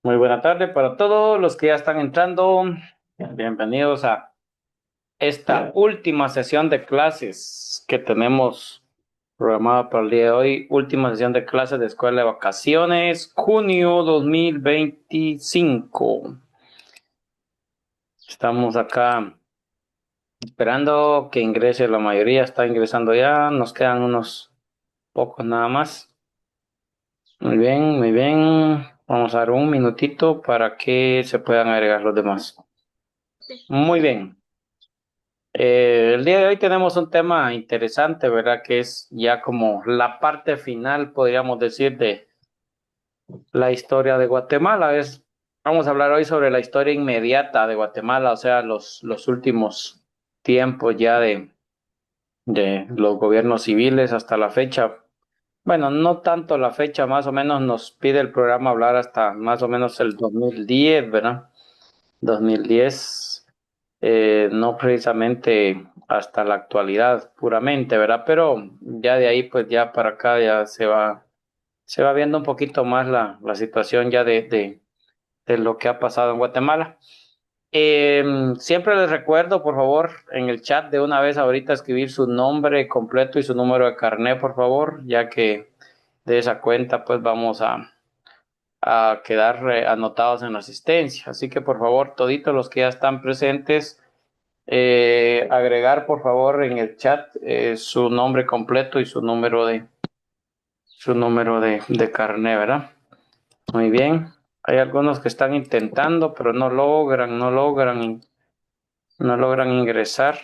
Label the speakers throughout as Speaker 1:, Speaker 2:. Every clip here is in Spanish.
Speaker 1: Muy buena tarde para todos los que ya están entrando. Bienvenidos a esta última sesión de clases que tenemos programada para el día de hoy. Última sesión de clases de escuela de vacaciones, junio 2025. Estamos acá esperando que ingrese la mayoría. Está ingresando ya. Nos quedan unos pocos nada más. Muy bien, muy bien. Vamos a dar un minutito para que se puedan agregar los demás. Muy bien. El día de hoy tenemos un tema interesante, ¿verdad? Que es ya como la parte final, podríamos decir, de la historia de Guatemala. Vamos a hablar hoy sobre la historia inmediata de Guatemala, o sea, los últimos tiempos ya de los gobiernos civiles hasta la fecha. Bueno, no tanto la fecha, más o menos nos pide el programa hablar hasta más o menos el 2010, ¿verdad? 2010, no precisamente hasta la actualidad puramente, ¿verdad? Pero ya de ahí, pues ya para acá ya se va viendo un poquito más la situación ya de lo que ha pasado en Guatemala. Siempre les recuerdo, por favor, en el chat de una vez ahorita escribir su nombre completo y su número de carnet, por favor, ya que de esa cuenta, pues vamos a quedar anotados en la asistencia. Así que por favor, toditos los que ya están presentes, agregar por favor en el chat su nombre completo y su número de carnet, ¿verdad? Muy bien. Hay algunos que están intentando, pero no logran ingresar.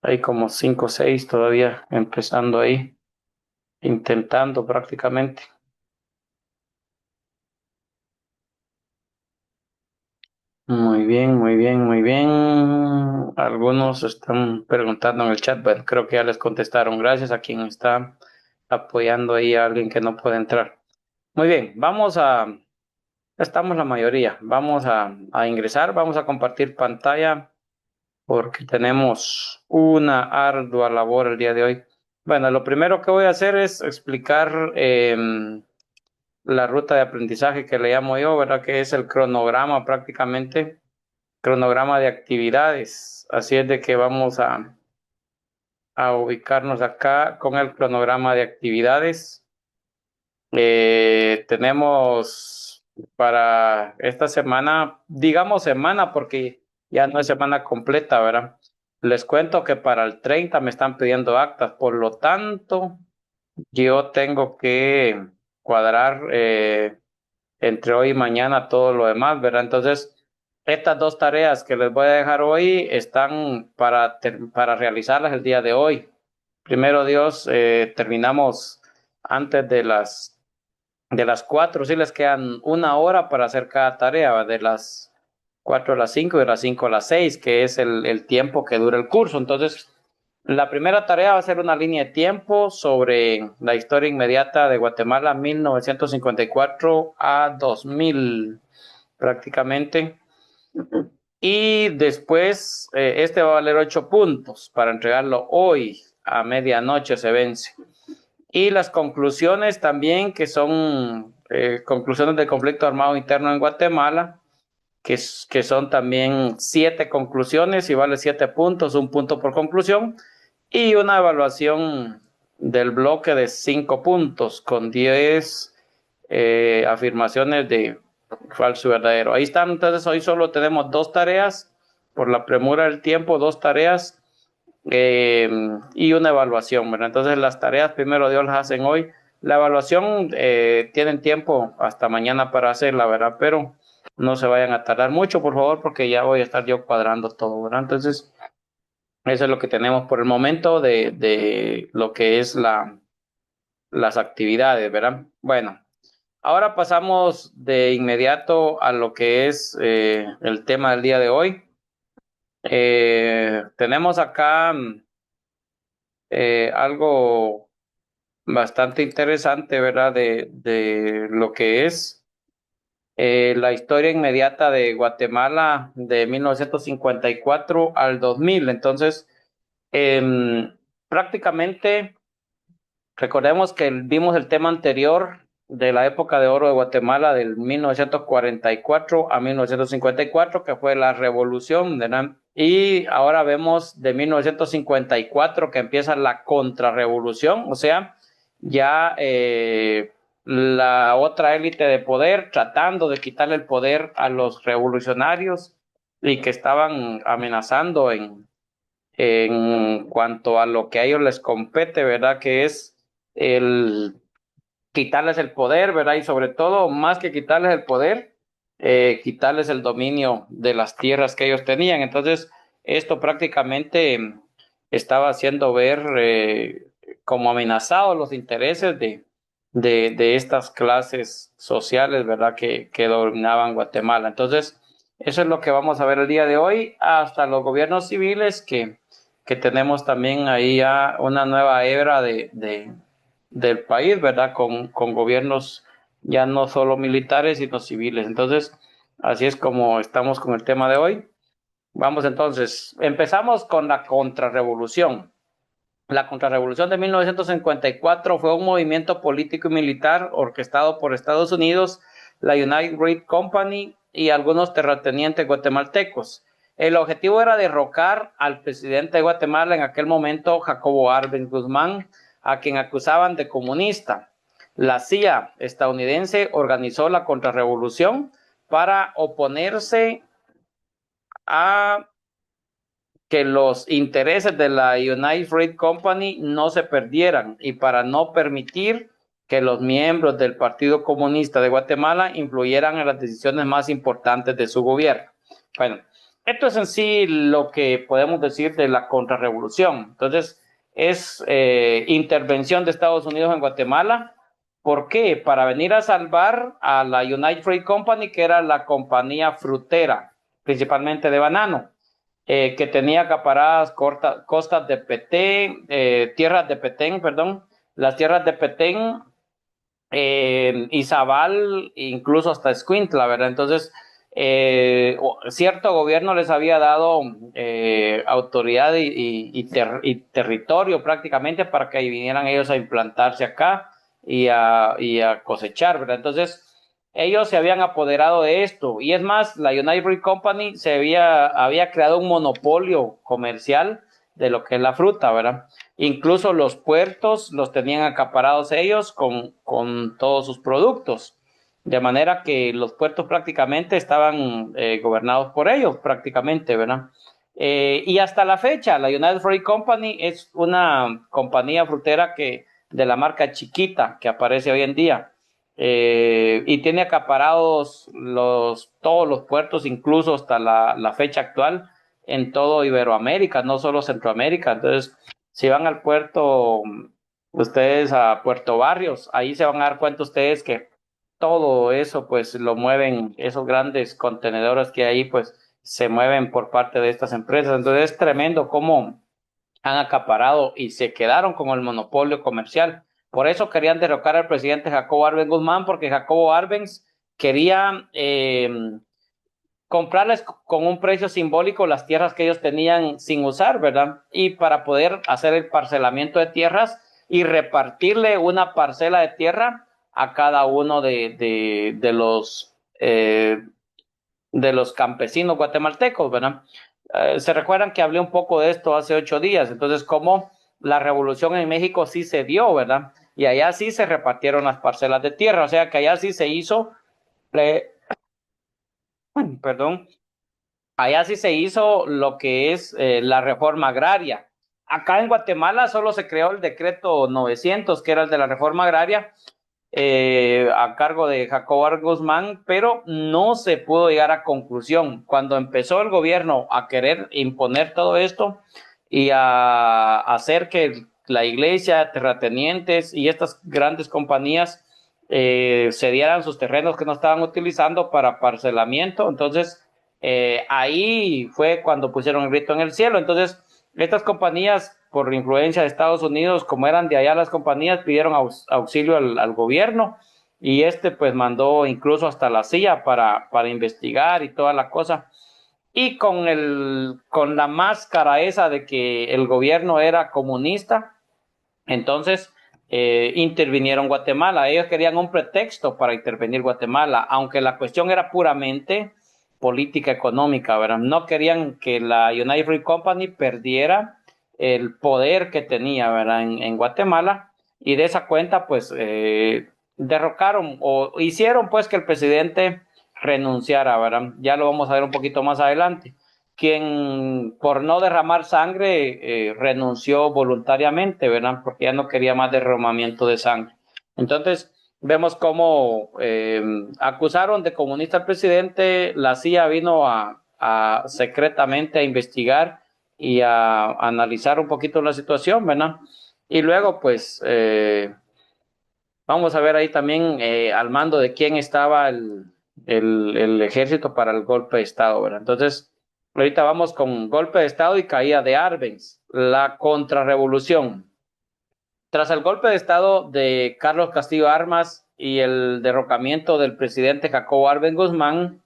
Speaker 1: Hay como 5 o 6 todavía empezando ahí, intentando prácticamente. Muy bien, muy bien, muy bien. Algunos están preguntando en el chat, pero creo que ya les contestaron. Gracias a quien está apoyando ahí a alguien que no puede entrar. Muy bien, estamos la mayoría. Vamos a ingresar, vamos a compartir pantalla porque tenemos una ardua labor el día de hoy. Bueno, lo primero que voy a hacer es explicar la ruta de aprendizaje que le llamo yo, ¿verdad? Que es el cronograma prácticamente cronograma de actividades. Así es de que vamos a ubicarnos acá con el cronograma de actividades. Tenemos para esta semana, digamos semana porque ya no es semana completa, ¿verdad? Les cuento que para el 30 me están pidiendo actas, por lo tanto, yo tengo que cuadrar entre hoy y mañana todo lo demás, ¿verdad? Entonces, estas dos tareas que les voy a dejar hoy están para realizarlas el día de hoy. Primero Dios, terminamos antes de las 4, sí les quedan una hora para hacer cada tarea, ¿va? De las 4 a las 5 y de las 5 a las 6, que es el tiempo que dura el curso. Entonces, la primera tarea va a ser una línea de tiempo sobre la historia inmediata de Guatemala 1954 a 2000 prácticamente. Y después, este va a valer 8 puntos para entregarlo hoy a medianoche se vence. Y las conclusiones también, que son conclusiones del conflicto armado interno en Guatemala, que son también 7 conclusiones y vale 7 puntos, un punto por conclusión, y una evaluación del bloque de 5 puntos con 10 afirmaciones de falso y verdadero. Ahí están, entonces hoy solo tenemos 2 tareas, por la premura del tiempo, 2 tareas eh, y una evaluación, ¿verdad? Entonces las tareas primero Dios las hacen hoy. La evaluación tienen tiempo hasta mañana para hacerla, ¿verdad? Pero no se vayan a tardar mucho, por favor, porque ya voy a estar yo cuadrando todo, ¿verdad? Entonces, eso es lo que tenemos por el momento de lo que es las actividades, ¿verdad? Bueno, ahora pasamos de inmediato a lo que es el tema del día de hoy. Tenemos acá algo bastante interesante, ¿verdad? De lo que es la historia inmediata de Guatemala de 1954 al 2000. Entonces, prácticamente, recordemos que vimos el tema anterior de la época de oro de Guatemala del 1944 a 1954, que fue la revolución, ¿verdad? Y ahora vemos de 1954 que empieza la contrarrevolución, o sea, ya la otra élite de poder tratando de quitarle el poder a los revolucionarios y que estaban amenazando en cuanto a lo que a ellos les compete, ¿verdad? Que es el quitarles el poder, ¿verdad? Y sobre todo, más que quitarles el poder, quitarles el dominio de las tierras que ellos tenían. Entonces, esto prácticamente estaba haciendo ver como amenazados los intereses de estas clases sociales, ¿verdad? Que dominaban Guatemala. Entonces, eso es lo que vamos a ver el día de hoy, hasta los gobiernos civiles que tenemos también ahí ya una nueva era del país, ¿verdad? Con gobiernos ya no solo militares, sino civiles. Entonces, así es como estamos con el tema de hoy. Vamos entonces, empezamos con la contrarrevolución. La contrarrevolución de 1954 fue un movimiento político y militar orquestado por Estados Unidos, la United Fruit Company y algunos terratenientes guatemaltecos. El objetivo era derrocar al presidente de Guatemala en aquel momento, Jacobo Arbenz Guzmán, a quien acusaban de comunista. La CIA estadounidense organizó la contrarrevolución para oponerse a que los intereses de la United Fruit Company no se perdieran y para no permitir que los miembros del Partido Comunista de Guatemala influyeran en las decisiones más importantes de su gobierno. Bueno, esto es en sí lo que podemos decir de la contrarrevolución. Entonces, es intervención de Estados Unidos en Guatemala. ¿Por qué? Para venir a salvar a la United Fruit Company, que era la compañía frutera, principalmente de banano, que tenía acaparadas costas de Petén, tierras de Petén, perdón, las tierras de Petén, Izabal, incluso hasta Escuintla, ¿verdad? Entonces, cierto gobierno les había dado autoridad y territorio prácticamente para que vinieran ellos a implantarse acá y a cosechar, ¿verdad? Entonces, ellos se habían apoderado de esto. Y es más, la United Fruit Company había creado un monopolio comercial de lo que es la fruta, ¿verdad? Incluso los puertos los tenían acaparados ellos con todos sus productos. De manera que los puertos prácticamente estaban gobernados por ellos, prácticamente, ¿verdad? Y hasta la fecha, la United Fruit Company es una compañía frutera de la marca Chiquita que aparece hoy en día. Y tiene acaparados todos los puertos, incluso hasta la fecha actual, en todo Iberoamérica, no solo Centroamérica. Entonces, si van al puerto, ustedes a Puerto Barrios, ahí se van a dar cuenta ustedes que todo eso, pues lo mueven, esos grandes contenedores que hay, pues se mueven por parte de estas empresas. Entonces, es tremendo cómo han acaparado y se quedaron con el monopolio comercial. Por eso querían derrocar al presidente Jacobo Arbenz Guzmán, porque Jacobo Arbenz quería comprarles con un precio simbólico las tierras que ellos tenían sin usar, ¿verdad? Y para poder hacer el parcelamiento de tierras y repartirle una parcela de tierra a cada uno de los campesinos guatemaltecos, ¿verdad? Se recuerdan que hablé un poco de esto hace 8 días, entonces cómo la revolución en México sí se dio, ¿verdad? Y allá sí se repartieron las parcelas de tierra, o sea que allá sí se hizo, perdón, allá sí se hizo lo que es la reforma agraria. Acá en Guatemala solo se creó el decreto 900, que era el de la reforma agraria, a cargo de Jacobo Guzmán, pero no se pudo llegar a conclusión. Cuando empezó el gobierno a querer imponer todo esto y a hacer que la iglesia, terratenientes y estas grandes compañías cedieran sus terrenos que no estaban utilizando para parcelamiento, entonces ahí fue cuando pusieron el grito en el cielo. Entonces, estas compañías, por influencia de Estados Unidos, como eran de allá las compañías, pidieron auxilio al gobierno y pues mandó incluso hasta la CIA para investigar y toda la cosa. Y con la máscara esa de que el gobierno era comunista, entonces intervinieron Guatemala. Ellos querían un pretexto para intervenir Guatemala, aunque la cuestión era puramente política económica, ¿verdad? No querían que la United Fruit Company perdiera el poder que tenía, ¿verdad? En Guatemala, y de esa cuenta, pues, derrocaron o hicieron, pues, que el presidente renunciara, ¿verdad? Ya lo vamos a ver un poquito más adelante. Quien, por no derramar sangre, renunció voluntariamente, ¿verdad? Porque ya no quería más derramamiento de sangre. Entonces, vemos cómo acusaron de comunista al presidente, la CIA vino a secretamente a investigar y a analizar un poquito la situación, ¿verdad? Y luego, pues, vamos a ver ahí también al mando de quién estaba el ejército para el golpe de Estado, ¿verdad? Entonces, ahorita vamos con golpe de Estado y caída de Arbenz, la contrarrevolución. Tras el golpe de Estado de Carlos Castillo Armas y el derrocamiento del presidente Jacobo Arbenz Guzmán,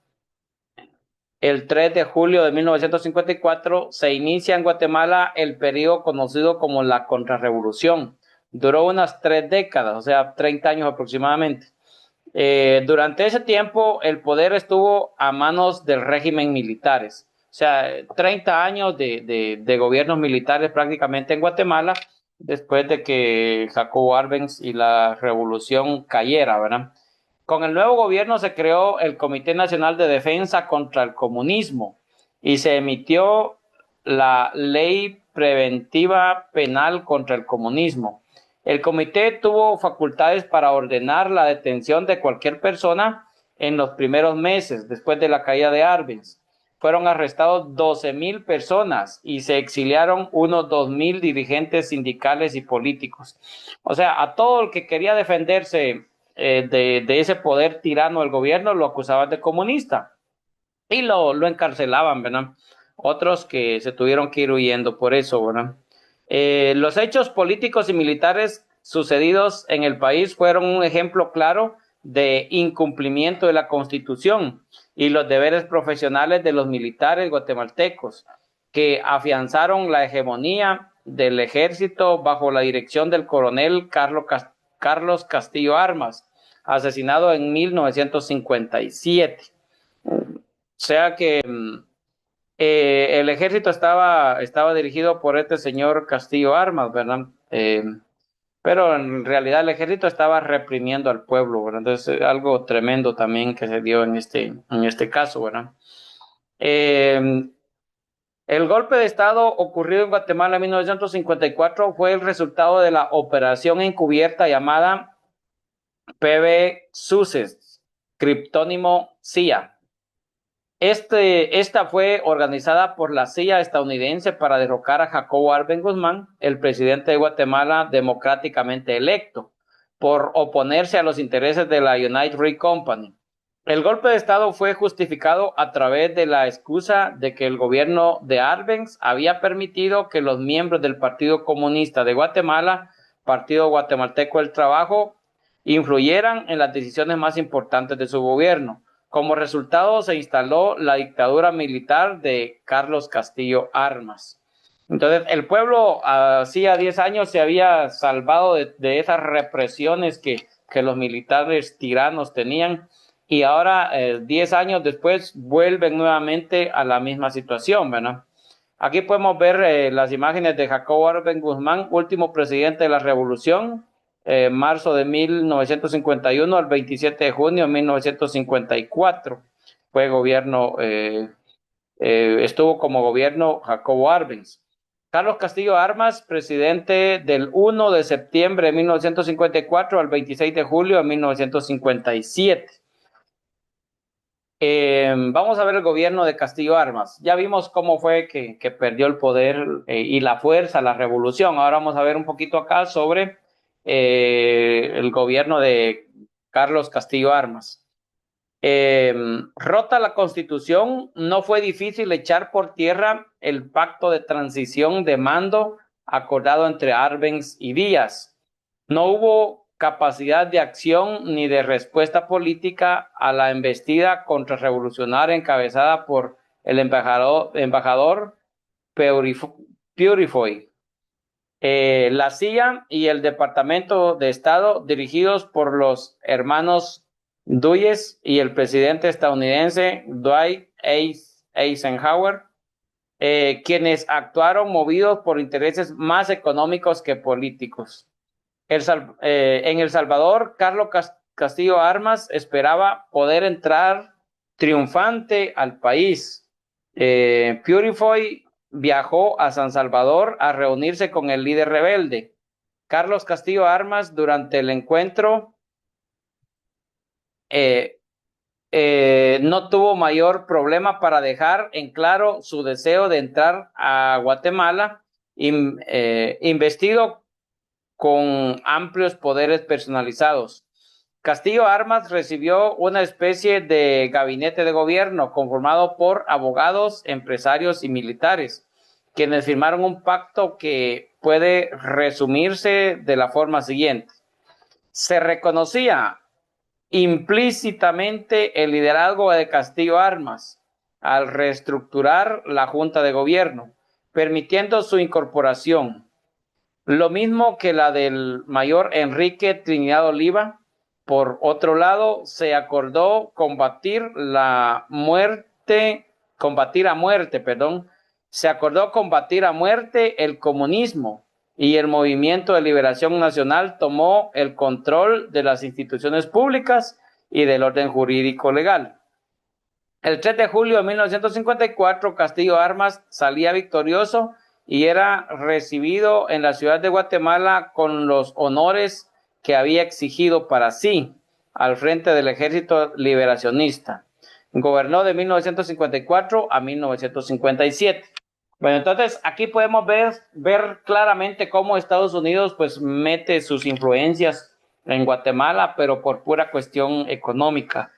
Speaker 1: el 3 de julio de 1954 se inicia en Guatemala el periodo conocido como la contrarrevolución. Duró unas 3 décadas, o sea, 30 años aproximadamente. Durante ese tiempo el poder estuvo a manos del régimen militares, o sea, 30 años de gobiernos militares prácticamente en Guatemala, después de que Jacobo Arbenz y la revolución cayera, ¿verdad? Con el nuevo gobierno se creó el Comité Nacional de Defensa contra el Comunismo y se emitió la Ley Preventiva Penal contra el Comunismo. El comité tuvo facultades para ordenar la detención de cualquier persona en los primeros meses después de la caída de Arbenz. Fueron arrestados 12,000 personas y se exiliaron unos 2,000 dirigentes sindicales y políticos. O sea, a todo el que quería defenderse de ese poder tirano del gobierno lo acusaban de comunista y lo encarcelaban, ¿verdad? Otros que se tuvieron que ir huyendo por eso, ¿verdad? Los hechos políticos y militares sucedidos en el país fueron un ejemplo claro de incumplimiento de la Constitución y los deberes profesionales de los militares guatemaltecos, que afianzaron la hegemonía del ejército bajo la dirección del coronel Carlos Castillo Armas, asesinado en 1957. O sea que el ejército estaba dirigido por este señor Castillo Armas, ¿verdad? Pero en realidad el ejército estaba reprimiendo al pueblo, ¿verdad? Entonces, algo tremendo también que se dio en este caso, ¿verdad? Eh, el golpe de Estado ocurrido en Guatemala en 1954 fue el resultado de la operación encubierta llamada PB Suces, criptónimo CIA. Esta fue organizada por la CIA estadounidense para derrocar a Jacobo Arbenz Guzmán, el presidente de Guatemala democráticamente electo, por oponerse a los intereses de la United Fruit Company. El golpe de Estado fue justificado a través de la excusa de que el gobierno de Arbenz había permitido que los miembros del Partido Comunista de Guatemala, Partido Guatemalteco del Trabajo, influyeran en las decisiones más importantes de su gobierno. Como resultado, se instaló la dictadura militar de Carlos Castillo Armas. Entonces, el pueblo hacía 10 años se había salvado de esas represiones que los militares tiranos tenían y ahora, 10 años después, vuelven nuevamente a la misma situación, ¿verdad? Aquí podemos ver las imágenes de Jacobo Arbenz Guzmán, último presidente de la revolución, marzo de 1951 al 27 de junio de 1954. Fue gobierno, estuvo como gobierno Jacobo Arbenz. Carlos Castillo Armas, presidente del 1 de septiembre de 1954 al 26 de julio de 1957. Vamos a ver el gobierno de Castillo Armas. Ya vimos cómo fue que perdió el poder y la fuerza, la revolución. Ahora vamos a ver un poquito acá sobre el gobierno de Carlos Castillo Armas. Rota la Constitución, no fue difícil echar por tierra el pacto de transición de mando acordado entre Arbenz y Díaz. No hubo capacidad de acción ni de respuesta política a la embestida contrarrevolucionaria encabezada por el embajador Purifoy. La CIA y el Departamento de Estado, dirigidos por los hermanos Dulles y el presidente estadounidense Dwight Eisenhower, quienes actuaron movidos por intereses más económicos que políticos. En El Salvador, Carlos Castillo Armas esperaba poder entrar triunfante al país. Purify viajó a San Salvador a reunirse con el líder rebelde. Carlos Castillo Armas, durante el encuentro, eh, no tuvo mayor problema para dejar en claro su deseo de entrar a Guatemala, investido con amplios poderes personalizados. Castillo Armas recibió una especie de gabinete de gobierno conformado por abogados, empresarios y militares, quienes firmaron un pacto que puede resumirse de la forma siguiente. Se reconocía implícitamente el liderazgo de Castillo Armas al reestructurar la Junta de Gobierno, permitiendo su incorporación, lo mismo que la del mayor Enrique Trinidad Oliva. Por otro lado, se acordó combatir a muerte, se acordó combatir a muerte el comunismo, y el Movimiento de Liberación Nacional tomó el control de las instituciones públicas y del orden jurídico legal. El 3 de julio de 1954, Castillo Armas salía victorioso y era recibido en la ciudad de Guatemala con los honores que había exigido para sí al frente del ejército liberacionista. Gobernó de 1954 a 1957. Bueno, entonces aquí podemos ver claramente cómo Estados Unidos pues mete sus influencias en Guatemala, pero por pura cuestión económica.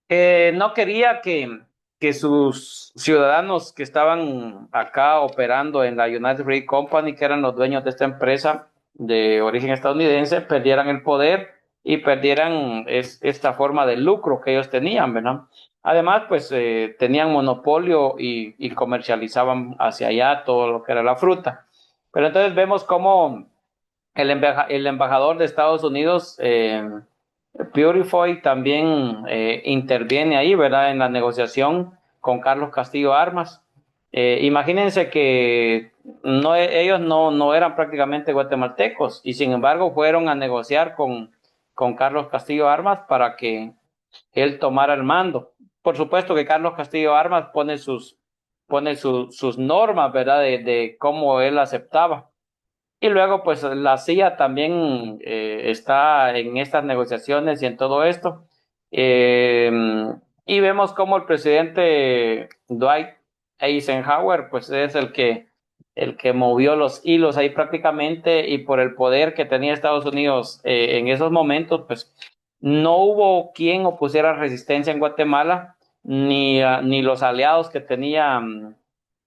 Speaker 1: No quería que sus ciudadanos que estaban acá operando en la United Fruit Company, que eran los dueños de esta empresa de origen estadounidense, perdieran el poder y perdieran esta forma de lucro que ellos tenían, ¿verdad? Además, pues tenían monopolio y comercializaban hacia allá todo lo que era la fruta. Pero entonces vemos cómo el embajador de Estados Unidos, Purify, también interviene ahí, ¿verdad? En la negociación con Carlos Castillo Armas. Imagínense que ellos no eran prácticamente guatemaltecos y sin embargo fueron a negociar con Carlos Castillo Armas para que él tomara el mando. Por supuesto que Carlos Castillo Armas pone sus normas, ¿verdad? De cómo él aceptaba. Y luego, pues la CIA también está en estas negociaciones y en todo esto. Eh, y vemos cómo el presidente Dwight Eisenhower, pues es el que movió los hilos ahí prácticamente, y por el poder que tenía Estados Unidos en esos momentos, pues no hubo quien opusiera resistencia en Guatemala, ni los aliados que tenía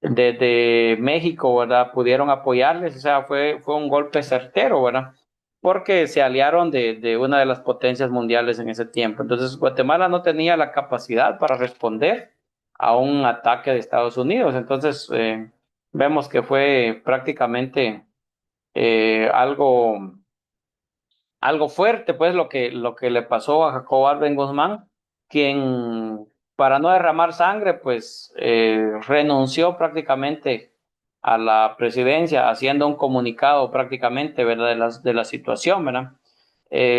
Speaker 1: desde México, ¿verdad? Pudieron apoyarles. O sea, fue un golpe certero, ¿verdad? Porque se aliaron de una de las potencias mundiales en ese tiempo. Entonces, Guatemala no tenía la capacidad para responder a un ataque de Estados Unidos. Entonces, vemos que fue prácticamente algo fuerte, pues, lo que le pasó a Jacobo Arben Guzmán, quien, para no derramar sangre, pues, renunció prácticamente a la presidencia, haciendo un comunicado prácticamente, ¿verdad?, de la situación, ¿verdad?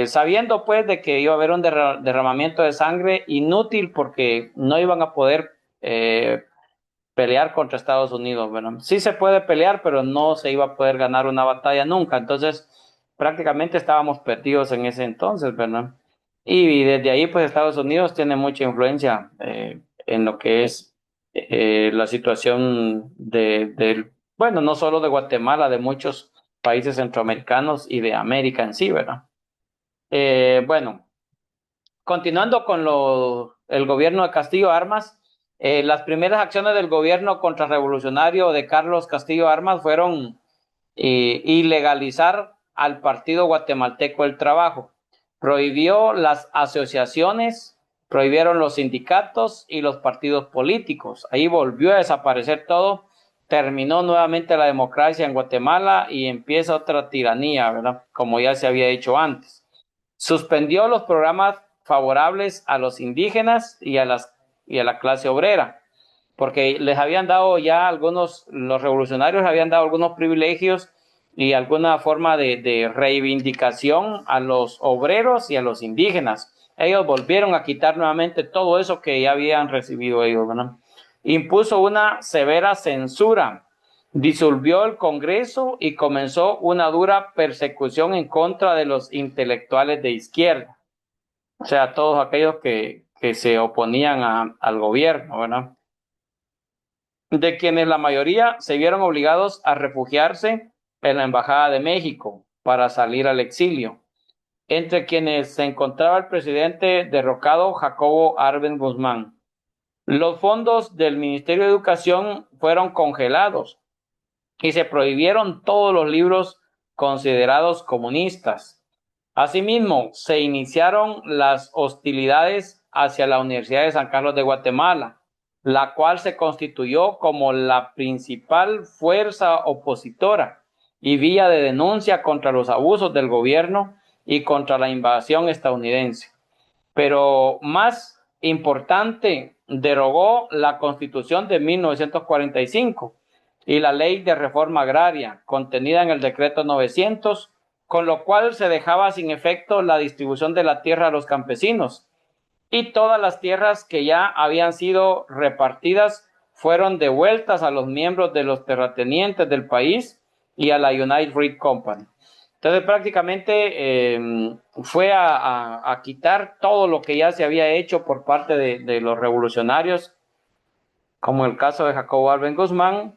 Speaker 1: Sabiendo, pues, de que iba a haber un derramamiento de sangre inútil, porque no iban a poder pelear contra Estados Unidos, ¿verdad? Sí se puede pelear, pero no se iba a poder ganar una batalla nunca. Entonces, prácticamente estábamos perdidos en ese entonces, ¿verdad? Y desde ahí, pues Estados Unidos tiene mucha influencia en lo que es la situación bueno, no solo de Guatemala, de muchos países centroamericanos y de América en sí, ¿verdad? Bueno, continuando con el gobierno de Castillo Armas, las primeras acciones del gobierno contrarrevolucionario de Carlos Castillo Armas fueron ilegalizar al Partido Guatemalteco del Trabajo. Prohibió las asociaciones, prohibieron los sindicatos y los partidos políticos. Ahí volvió a desaparecer todo, terminó nuevamente la democracia en Guatemala y empieza otra tiranía, ¿verdad? Como ya se había hecho antes. Suspendió los programas favorables a los indígenas y a la clase obrera, porque les habían dado ya los revolucionarios habían dado algunos privilegios y alguna forma de reivindicación a los obreros y a los indígenas. Ellos volvieron a quitar nuevamente todo eso que ya habían recibido ellos, ¿verdad? Impuso una severa censura, disolvió el Congreso y comenzó una dura persecución en contra de los intelectuales de izquierda, o sea, todos aquellos que se oponían al gobierno, ¿verdad? De quienes la mayoría se vieron obligados a refugiarse en la Embajada de México para salir al exilio, entre quienes se encontraba el presidente derrocado Jacobo Arbenz Guzmán. Los fondos del Ministerio de Educación fueron congelados y se prohibieron todos los libros considerados comunistas. Asimismo, se iniciaron las hostilidades hacia la Universidad de San Carlos de Guatemala, la cual se constituyó como la principal fuerza opositora y vía de denuncia contra los abusos del gobierno y contra la invasión estadounidense. Pero más importante, derogó la Constitución de 1945 y la Ley de Reforma Agraria, contenida en el Decreto 900, con lo cual se dejaba sin efecto la distribución de la tierra a los campesinos, y todas las tierras que ya habían sido repartidas fueron devueltas a los miembros de los terratenientes del país y a la United Fruit Company. Entonces prácticamente fue a quitar todo lo que ya se había hecho por parte de los revolucionarios, como el caso de Jacobo Arbenz Guzmán.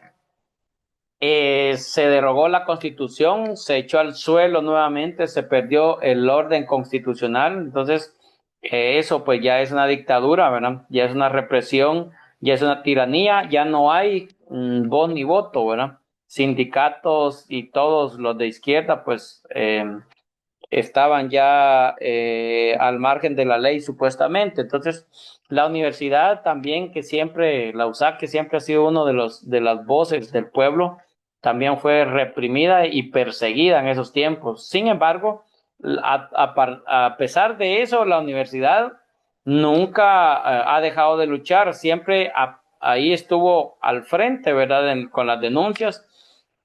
Speaker 1: Se derogó la Constitución, se echó al suelo nuevamente, se perdió el orden constitucional. Entonces eso pues ya es una dictadura, ¿verdad? Ya es una represión, ya es una tiranía, ya no hay voz ni voto, ¿verdad? Sindicatos y todos los de izquierda pues estaban ya al margen de la ley supuestamente. Entonces la universidad también, que siempre, la USAC, que siempre ha sido uno de las voces del pueblo, también fue reprimida y perseguida en esos tiempos. Sin embargo, a pesar de eso, la universidad nunca ha dejado de luchar, siempre ahí estuvo al frente, ¿verdad? Con las denuncias,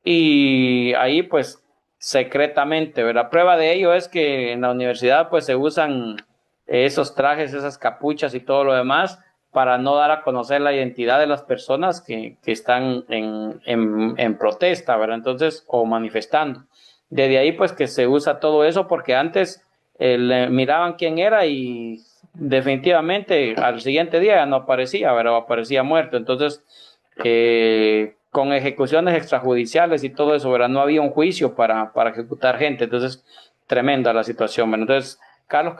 Speaker 1: y ahí pues secretamente, ¿verdad? Prueba de ello es que en la universidad pues se usan esos trajes, esas capuchas y todo lo demás para no dar a conocer la identidad de las personas que están en protesta, ¿verdad? Entonces, o manifestando. Desde ahí pues que se usa todo eso, porque antes miraban quién era y definitivamente al siguiente día ya no aparecía, ¿verdad? O aparecía muerto. Entonces, con ejecuciones extrajudiciales y todo eso, ¿verdad? No había un juicio para ejecutar gente. Entonces, tremenda la situación, ¿verdad? Entonces, Carlos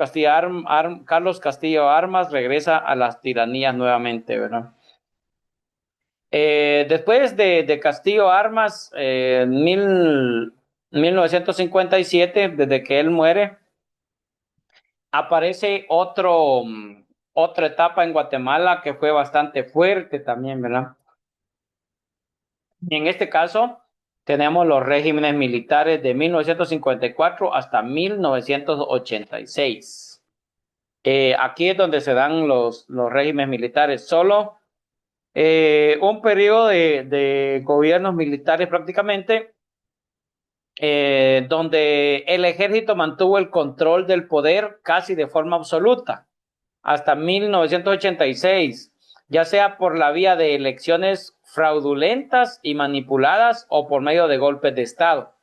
Speaker 1: Castillo Armas regresa a las tiranías nuevamente, ¿verdad? Después de Castillo Armas, 1957, desde que él muere, aparece otra etapa en Guatemala que fue bastante fuerte también, ¿verdad? En este caso, tenemos los regímenes militares de 1954 hasta 1986. Aquí es donde se dan los regímenes militares. Solo un periodo de gobiernos militares prácticamente, donde el ejército mantuvo el control del poder casi de forma absoluta hasta 1986, ya sea por la vía de elecciones fraudulentas y manipuladas o por medio de golpes de Estado.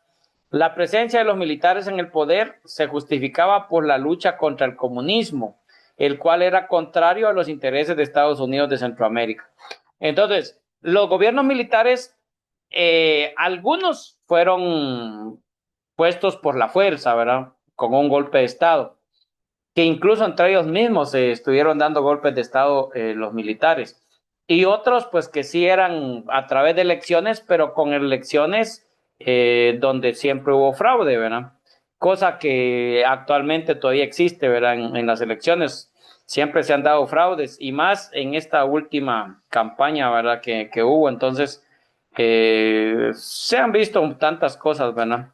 Speaker 1: La presencia de los militares en el poder se justificaba por la lucha contra el comunismo, el cual era contrario a los intereses de Estados Unidos de Centroamérica. Entonces, los gobiernos militares, algunos fueron puestos por la fuerza, ¿verdad? Con un golpe de Estado, que incluso entre ellos mismos se estuvieron dando golpes de Estado los militares. Y otros, pues que sí eran a través de elecciones, pero con elecciones donde siempre hubo fraude, ¿verdad? Cosa que actualmente todavía existe, ¿verdad? En las elecciones siempre se han dado fraudes, y más en esta última campaña, ¿verdad? Que hubo. Entonces, Se han visto tantas cosas, ¿verdad?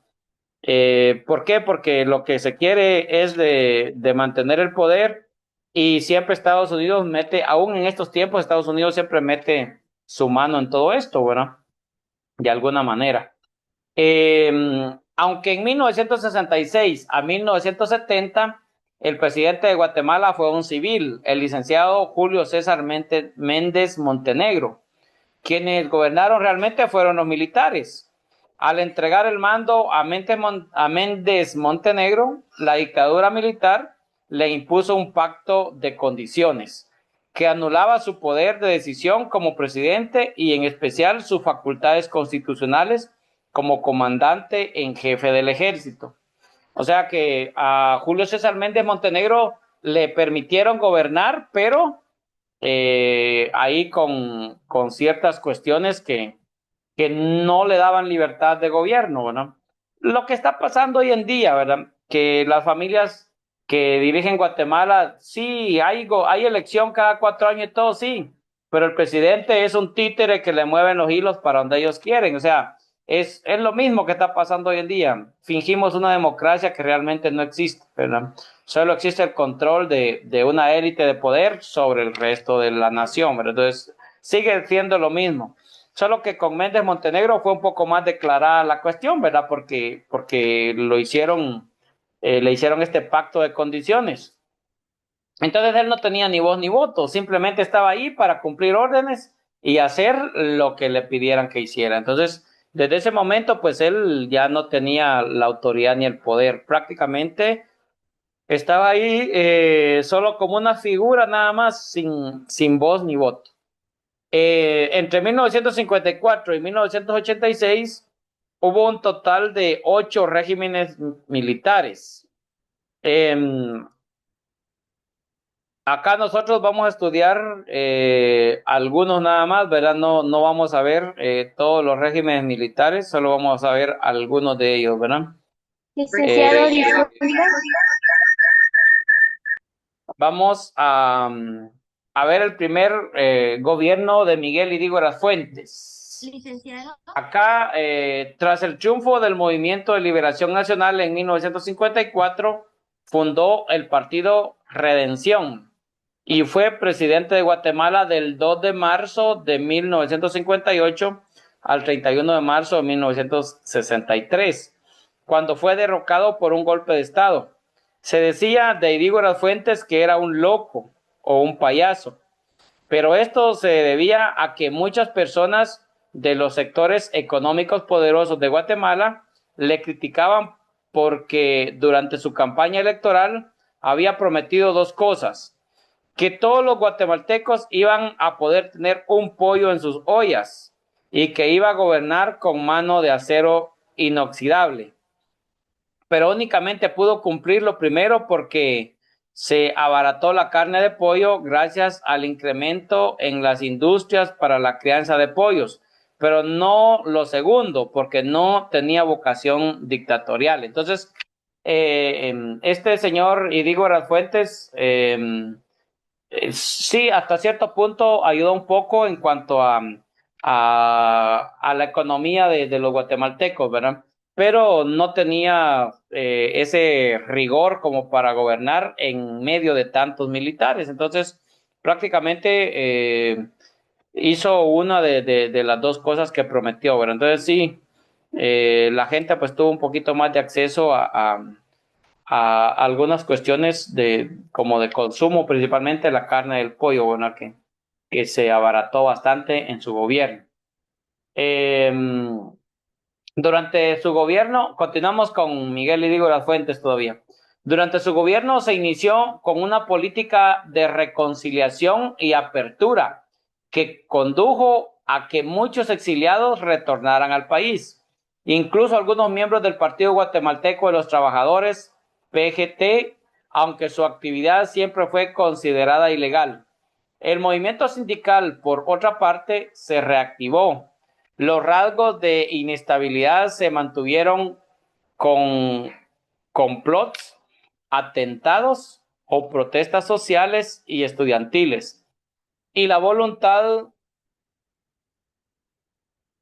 Speaker 1: ¿Por qué? Porque lo que se quiere es de mantener el poder y siempre Estados Unidos mete, aún en estos tiempos, Estados Unidos siempre mete su mano en todo esto, ¿verdad? De alguna manera. Aunque en 1966 a 1970 el presidente de Guatemala fue un civil, el licenciado Julio César Méndez Montenegro. Quienes gobernaron realmente fueron los militares. Al entregar el mando a Méndez Montenegro, la dictadura militar le impuso un pacto de condiciones que anulaba su poder de decisión como presidente y en especial sus facultades constitucionales como comandante en jefe del ejército. O sea que a Julio César Méndez Montenegro le permitieron gobernar, pero ahí con ciertas cuestiones que no le daban libertad de gobierno, ¿verdad? Lo que está pasando hoy en día, ¿verdad? Que las familias que dirigen Guatemala, sí, hay elección cada 4 años y todo, sí, pero el presidente es un títere que le mueven los hilos para donde ellos quieren, o sea, es lo mismo que está pasando hoy en día. Fingimos una democracia que realmente no existe, ¿verdad? Solo existe el control de una élite de poder sobre el resto de la nación, ¿verdad? Entonces, sigue siendo lo mismo. Solo que con Méndez Montenegro fue un poco más declarada la cuestión, ¿verdad? Porque le hicieron este pacto de condiciones. Entonces él no tenía ni voz ni voto, simplemente estaba ahí para cumplir órdenes y hacer lo que le pidieran que hiciera. Entonces, desde ese momento, pues él ya no tenía la autoridad ni el poder. Prácticamente estaba ahí solo como una figura nada más, sin voz ni voto. Entre 1954 y 1986 hubo un total de 8 regímenes militares. Eh, Acá nosotros vamos a estudiar algunos nada más, ¿verdad? No, no vamos a ver todos los regímenes militares, solo vamos a ver algunos de ellos, ¿verdad?
Speaker 2: Licenciado, disculpe.
Speaker 1: Vamos a ver el primer gobierno de Miguel Ydígoras Fuentes.
Speaker 2: Licenciado.
Speaker 1: Acá, tras el triunfo del Movimiento de Liberación Nacional en 1954, fundó el Partido Redención y fue presidente de Guatemala del 2 de marzo de 1958 al 31 de marzo de 1963, cuando fue derrocado por un golpe de Estado. Se decía de Ydígoras Fuentes que era un loco o un payaso, pero esto se debía a que muchas personas de los sectores económicos poderosos de Guatemala le criticaban porque durante su campaña electoral había prometido dos cosas: que todos los guatemaltecos iban a poder tener un pollo en sus ollas y que iba a gobernar con mano de acero inoxidable. Pero únicamente pudo cumplir lo primero porque se abarató la carne de pollo gracias al incremento en las industrias para la crianza de pollos, pero no lo segundo, porque no tenía vocación dictatorial. Entonces, este señor Ydígoras Fuentes, sí, hasta cierto punto ayudó un poco en cuanto a la economía de los guatemaltecos, ¿verdad? Pero no tenía ese rigor como para gobernar en medio de tantos militares. Entonces, prácticamente hizo una de las dos cosas que prometió, ¿verdad? Entonces, sí, la gente pues tuvo un poquito más de acceso a algunas cuestiones como de consumo, principalmente la carne del pollo, bueno, que se abarató bastante en su gobierno. Eh, Durante su gobierno, continuamos con Miguel Ydígoras Fuentes todavía. Durante su gobierno se inició con una política de reconciliación y apertura que condujo a que muchos exiliados retornaran al país. Incluso algunos miembros del Partido Guatemalteco de los Trabajadores, PGT, aunque su actividad siempre fue considerada ilegal. El movimiento sindical, por otra parte, se reactivó. Los rasgos de inestabilidad se mantuvieron con complots, atentados o protestas sociales y estudiantiles. Y la voluntad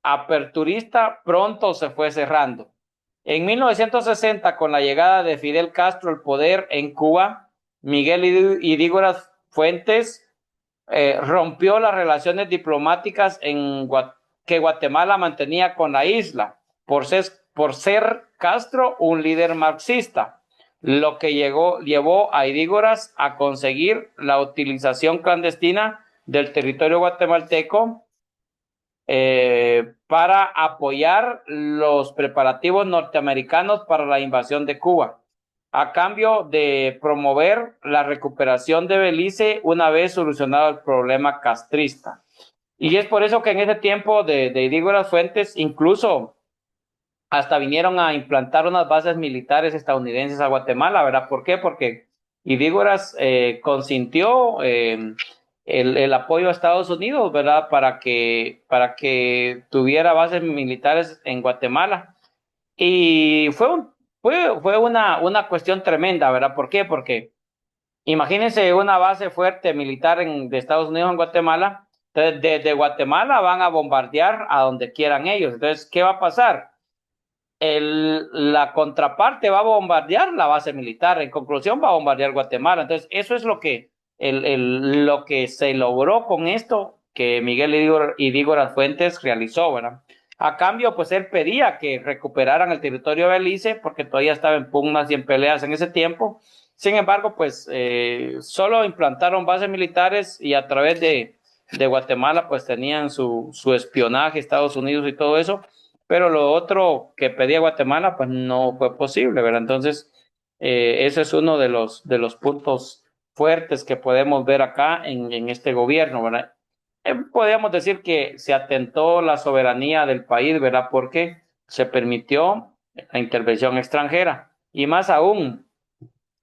Speaker 1: aperturista pronto se fue cerrando. En 1960, con la llegada de Fidel Castro al poder en Cuba, Miguel Ydígoras Fuentes rompió las relaciones diplomáticas que Guatemala mantenía con la isla, por ser Castro un líder marxista, lo que llevó a Ydígoras a conseguir la utilización clandestina del territorio guatemalteco para apoyar los preparativos norteamericanos para la invasión de Cuba, a cambio de promover la recuperación de Belice una vez solucionado el problema castrista. Y es por eso que en ese tiempo de Ydígoras Fuentes incluso hasta vinieron a implantar unas bases militares estadounidenses a Guatemala, ¿verdad? ¿Por qué? Porque Ydígoras consintió el apoyo a Estados Unidos, ¿verdad? Para que tuviera bases militares en Guatemala. Y fue una cuestión tremenda, ¿verdad? ¿Por qué? Porque imagínense una base fuerte militar de Estados Unidos en Guatemala. Entonces, desde Guatemala van a bombardear a donde quieran ellos. Entonces, ¿qué va a pasar? La contraparte va a bombardear la base militar, en conclusión va a bombardear Guatemala. Entonces, eso es lo que se logró con esto que Miguel Ydígoras Fuentes realizó, ¿verdad? A cambio, pues él pedía que recuperaran el territorio de Belice, porque todavía estaba en pugnas y en peleas en ese tiempo. Sin embargo, pues solo implantaron bases militares y a través de Guatemala, pues tenían su espionaje, Estados Unidos y todo eso, pero lo otro que pedía Guatemala, pues no fue posible, ¿verdad? Entonces, ese es uno de los puntos fuertes que podemos ver acá en este gobierno, ¿verdad? Podríamos decir que se atentó la soberanía del país, ¿verdad? Porque se permitió la intervención extranjera y más aún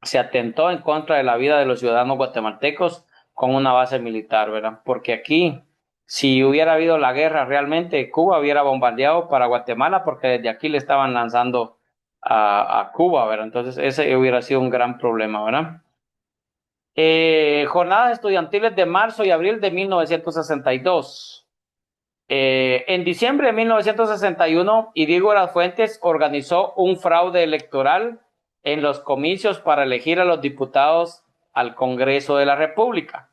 Speaker 1: se atentó en contra de la vida de los ciudadanos guatemaltecos con una base militar, ¿verdad? Porque aquí, si hubiera habido la guerra realmente, Cuba hubiera bombardeado para Guatemala porque desde aquí le estaban lanzando a Cuba, ¿verdad? Entonces ese hubiera sido un gran problema, ¿verdad? Jornadas estudiantiles de marzo y abril de 1962. En diciembre de 1961, Ydígoras Fuentes organizó un fraude electoral en los comicios para elegir a los diputados al Congreso de la República.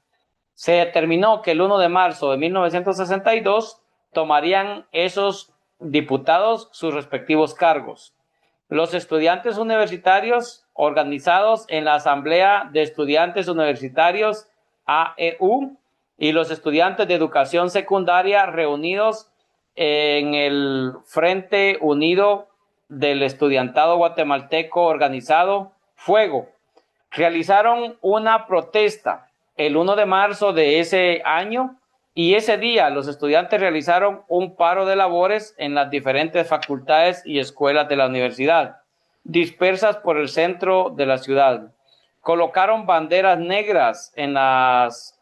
Speaker 1: Se determinó que el 1 de marzo de 1962 tomarían esos diputados sus respectivos cargos. Los estudiantes universitarios organizados en la Asamblea de Estudiantes Universitarios AEU y los estudiantes de educación secundaria reunidos en el Frente Unido del Estudiantado Guatemalteco Organizado, Fuego, realizaron una protesta el 1 de marzo de ese año y ese día los estudiantes realizaron un paro de labores en las diferentes facultades y escuelas de la universidad, dispersas por el centro de la ciudad. Colocaron banderas negras en las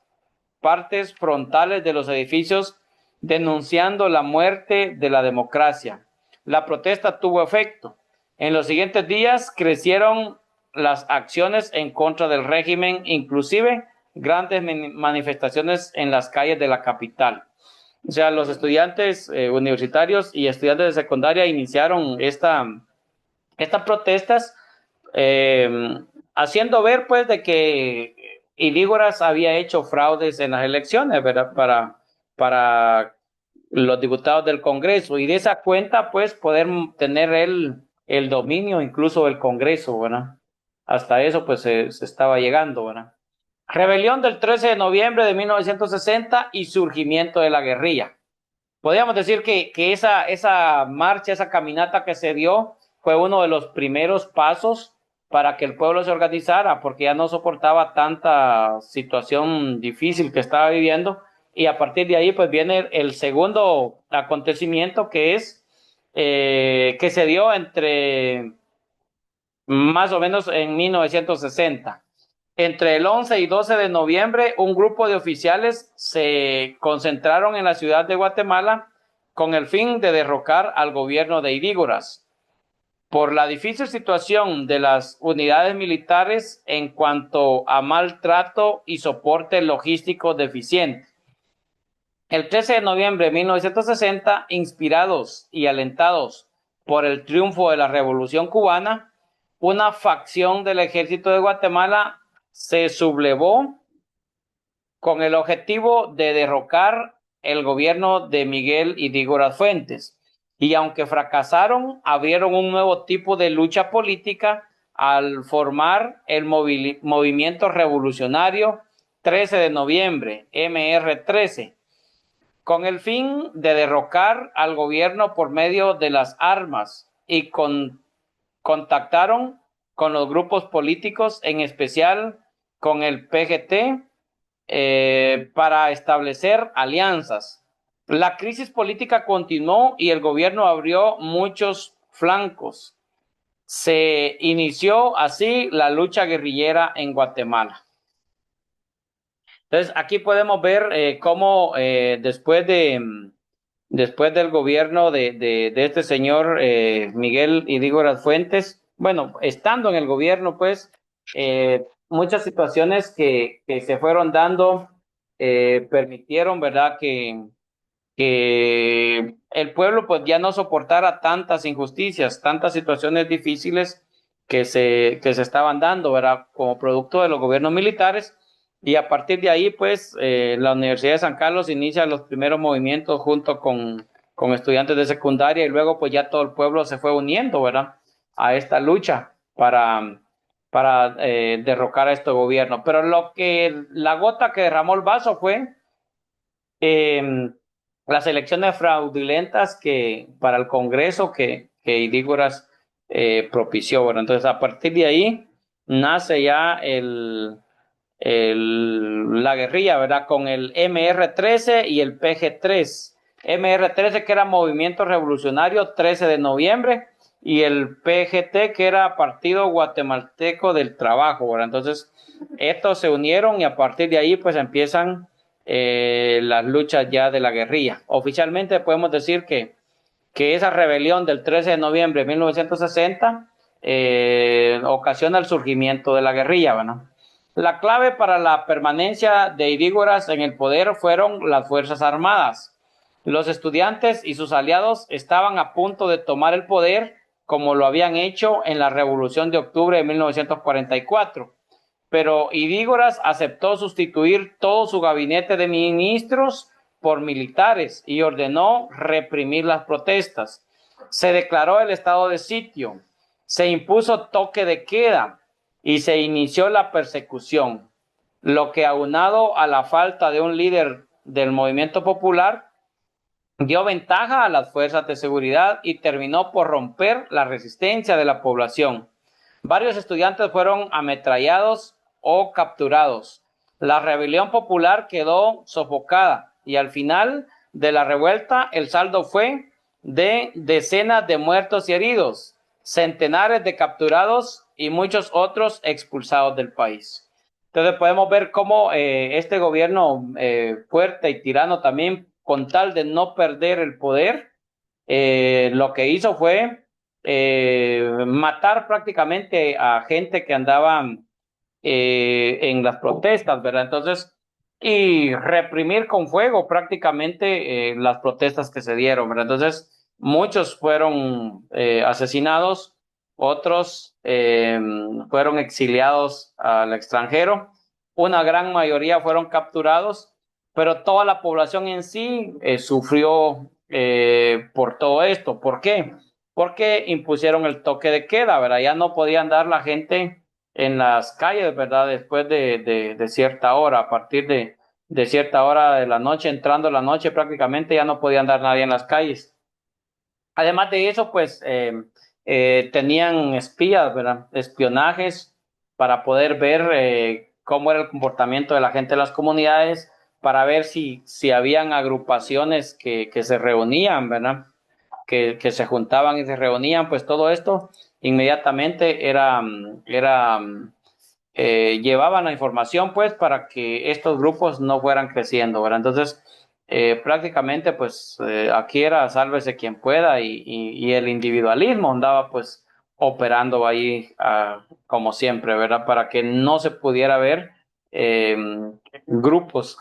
Speaker 1: partes frontales de los edificios denunciando la muerte de la democracia. La protesta tuvo efecto. En los siguientes días crecieron las acciones en contra del régimen, inclusive grandes manifestaciones en las calles de la capital. O sea, los estudiantes universitarios y estudiantes de secundaria iniciaron estas protestas haciendo ver pues de que Ydígoras había hecho fraudes en las elecciones, ¿verdad? Para los diputados del Congreso y de esa cuenta pues poder tener el dominio incluso del Congreso, ¿verdad? Hasta eso pues se estaba llegando, ¿verdad? Rebelión del 13 de noviembre de 1960 y surgimiento de la guerrilla. Podríamos decir que esa marcha, esa caminata que se dio fue uno de los primeros pasos para que el pueblo se organizara, porque ya no soportaba tanta situación difícil que estaba viviendo. Y a partir de ahí, pues viene el segundo acontecimiento que se dio entre más o menos en 1960. Entre el 11 y 12 de noviembre, un grupo de oficiales se concentraron en la ciudad de Guatemala con el fin de derrocar al gobierno de Ydígoras por la difícil situación de las unidades militares en cuanto a maltrato y soporte logístico deficiente. El 13 de noviembre de 1960, inspirados y alentados por el triunfo de la Revolución Cubana, una facción del ejército de Guatemala se sublevó con el objetivo de derrocar el gobierno de Miguel Ydígoras Fuentes. Y aunque fracasaron, abrieron un nuevo tipo de lucha política al formar el movimiento revolucionario 13 de noviembre, MR13, con el fin de derrocar al gobierno por medio de las armas y contactaron con los grupos políticos, en especial con el PGT, para establecer alianzas. La crisis política continuó y el gobierno abrió muchos flancos. Se inició así la lucha guerrillera en Guatemala. Entonces, aquí podemos ver cómo después del gobierno de este señor Miguel Ydígoras Fuentes, bueno, estando en el gobierno, pues, muchas situaciones que se fueron dando permitieron, ¿verdad?, que el pueblo pues ya no soportara tantas injusticias, tantas situaciones difíciles que se estaban dando, ¿verdad?, como producto de los gobiernos militares. Y a partir de ahí, pues, la Universidad de San Carlos inicia los primeros movimientos junto con estudiantes de secundaria, y luego pues ya todo el pueblo se fue uniendo, ¿verdad?, a esta lucha para derrocar a este gobierno. Pero la gota que derramó el vaso fue las elecciones fraudulentas para el Congreso que Ydígoras propició. Bueno, entonces, a partir de ahí nace ya la guerrilla, ¿verdad?, con el MR13 y el PG3. MR13, que era Movimiento Revolucionario 13 de noviembre, y el PGT, que era Partido Guatemalteco del Trabajo, ¿verdad? Entonces, estos se unieron y a partir de ahí pues empiezan las luchas ya de la guerrilla. Oficialmente podemos decir que esa rebelión del 13 de noviembre de 1960 ocasiona el surgimiento de la guerrilla, ¿verdad? La clave para la permanencia de Ydígoras en el poder fueron las Fuerzas Armadas. Los estudiantes y sus aliados estaban a punto de tomar el poder, como lo habían hecho en la Revolución de Octubre de 1944. Pero Ydígoras aceptó sustituir todo su gabinete de ministros por militares y ordenó reprimir las protestas. Se declaró el estado de sitio, se impuso toque de queda y se inició la persecución, lo que, aunado a la falta de un líder del movimiento popular, dio ventaja a las fuerzas de seguridad y terminó por romper la resistencia de la población. Varios estudiantes fueron ametrallados o capturados. La rebelión popular quedó sofocada y al final de la revuelta el saldo fue de decenas de muertos y heridos, centenares de capturados y muchos otros expulsados del país. Entonces podemos ver cómo este gobierno fuerte y tirano también, con tal de no perder el poder, lo que hizo fue matar prácticamente a gente que andaba en las protestas, ¿verdad? Entonces, y reprimir con fuego prácticamente las protestas que se dieron, ¿verdad? Entonces, muchos fueron asesinados, otros fueron exiliados al extranjero, una gran mayoría fueron capturados, pero toda la población en sí sufrió por todo esto. ¿Por qué? Porque impusieron el toque de queda, ¿verdad? Ya no podía andar la gente en las calles, ¿verdad? Después de cierta hora, a partir de cierta hora de la noche, entrando la noche, prácticamente ya no podía andar nadie en las calles. Además de eso, pues tenían espías, ¿verdad? Espionajes para poder ver cómo era el comportamiento de la gente en las comunidades, para ver si habían agrupaciones que se reunían, ¿verdad? Que se juntaban y se reunían, pues todo esto inmediatamente llevaban la información, pues, para que estos grupos no fueran creciendo, ¿verdad? Entonces, prácticamente, pues, aquí era sálvese quien pueda, y el individualismo andaba, pues, operando ahí como siempre, ¿verdad? Para que no se pudiera ver grupos